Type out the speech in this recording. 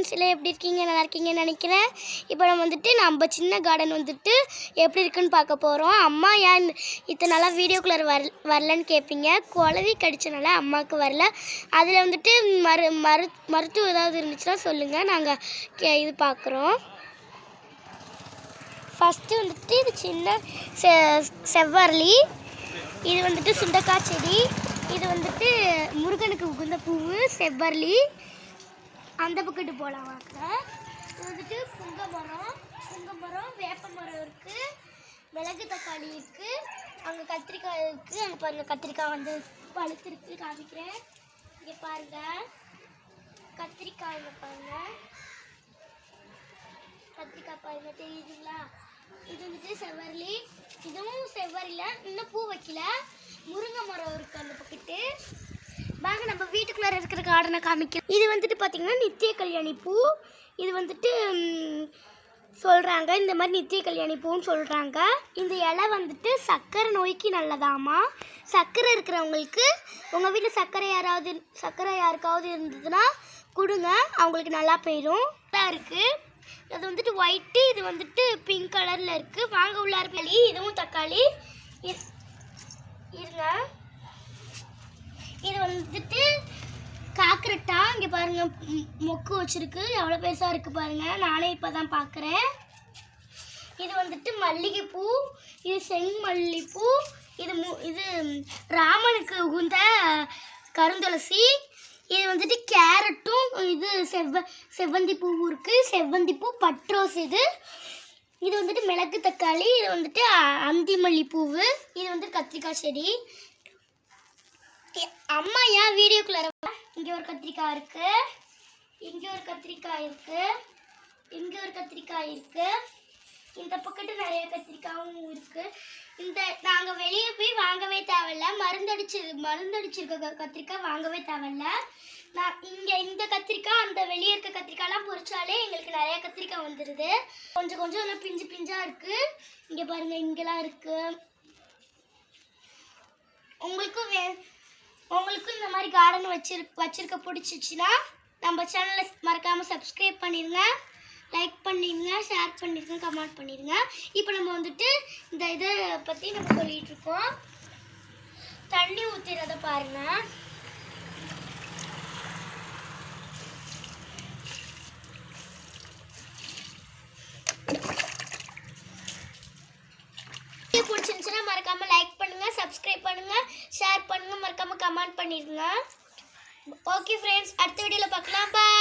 Friends எல்லாம் எப்படி இருக்கீங்க? நல்லா இருக்கீங்கன்னு நினைக்கிறேன். இப்போ நம்ம சின்ன கார்டன் எப்படி இருக்குன்னு பார்க்க போகிறோம். அம்மா ஏன் இத்தனை நாளாக வீடியோக்குள்ளே வரலன்னு கேட்பீங்க. குழவி கடிச்சனால அம்மாவுக்கு வரல. அதில் மருத்துவம் ஏதாவது இருந்துச்சுன்னா சொல்லுங்கள், நாங்கள் இது பார்க்குறோம். ஃபஸ்ட்டு இது சின்ன செவ்வரளி, இது சுண்டக்காய் செடி, இது முருகனுக்கு உகுந்த பூவு செவ்வரளி. அந்த பக்கத்து போகலாம் வாங்க. இது புங்க மரம், வேப்ப மரம் இருக்குது, மிளகு தக்காளி இருக்குது, அங்கே கத்திரிக்காய் இருக்குது. அங்கே பாருங்கள், கத்திரிக்காய் பழுத்திருக்கு, காமிக்கிறேன். இங்கே பாருங்கள், கத்திரிக்காய் பாருங்கள், கத்திரிக்காய் பாருங்கள், தெரியுதுங்களா? இது செவ்வரளி, இதுவும் செவ்வரளில இன்னும் பூ வைக்கல. முருங்கை மரம் இருக்குது அந்த பக்கத்து. வாங்க நம்ம வீட்டுக்குள்ளே இருக்கிற கார்டனை காமிக்கிறேன். இது பார்த்திங்கன்னா நித்திய கல்யாணி பூ. இது சொல்கிறாங்க, இந்த மாதிரி நித்திய கல்யாணி பூன்னு சொல்கிறாங்க. இந்த இலை சர்க்கரை நோய்க்கு நல்லதாமா. சர்க்கரை இருக்கிறவங்களுக்கு உங்கள் வீட்டில் சர்க்கரை யாருக்காவது இருந்ததுன்னா கொடுங்க, அவங்களுக்கு நல்லா போயிடும். இதாக இருக்குது. அது ஒயிட்டு, இது பிங்க் கலரில் இருக்குது. வாங்க உள்ளார களி. இதுவும் தக்காளி இருங்க. இது காக்கரட்டா. இங்கே பாருங்கள், மொக்கு வச்சுருக்கு, எவ்வளோ பெருசாக இருக்குது பாருங்கள். நானே இப்போ தான் பார்க்குறேன். இது மல்லிகைப்பூ, இது செம்மல்லிப்பூ, இது ராமனுக்கு உகுந்த கருந்துளசி. இது கேரட்டும், இது செவ்வந்தி பூவும் இருக்குது. செவ்வந்தி பூ பட்ரோஸ். இது மிளகு தக்காளி, இது அந்தி மல்லிப்பூவு, இது கத்திரிக்காய் செடி. அம்மா ஏன் வீடியோக்குள்ள இங்கே ஒரு கத்திரிக்காய் இருக்குது, இங்கே ஒரு கத்திரிக்காய் இருக்குது, இங்கே ஒரு கத்திரிக்காய் இருக்குது, இந்த பக்கத்து நிறைய கத்திரிக்காயும் இருக்குது. நாங்கள் வெளியே போய் வாங்கவே தேவையில்ல. மருந்தடிச்சிருக்க கத்திரிக்காய் வாங்கவே தேவையில்ல. இந்த கத்திரிக்காய், அந்த வெளியே இருக்க கத்திரிக்காய்லாம் பொரிச்சாலே எங்களுக்கு நிறைய கத்திரிக்காய் வந்துடுது. கொஞ்சம் எல்லாம் பிஞ்சு பிஞ்சாக இருக்குது. இங்கே பாருங்கள், இங்கெல்லாம் இருக்குது. உங்களுக்கும் இந்த மாதிரி கார்டன் வச்சிருக்க பிடிச்சிச்சின்னா நம்ம சேனலை மறக்காமல் சப்ஸ்கிரைப் பண்ணிடுங்க, லைக் பண்ணிடுங்க, ஷேர் பண்ணிடுங்க, கமெண்ட் பண்ணிடுங்க. இப்போ நம்ம இந்த இதை பற்றி நம்ம சொல்லிகிட்டு இருக்கோம். தண்ணி ஊற்றுறத பாருங்கள். பிடிச்சிருந்துச்சுன்னா மறக்காம லைக் பண்ணுங்க, சப்ஸ்கிரைப் பண்ணுங்க, ஷேர் பண்ணுங்க, மறக்காம கமெண்ட் பண்ணிடுங்க. ஓகே ஃப்ரெண்ட்ஸ், அடுத்த வீடியோவில் பார்க்கலாம். பாய்.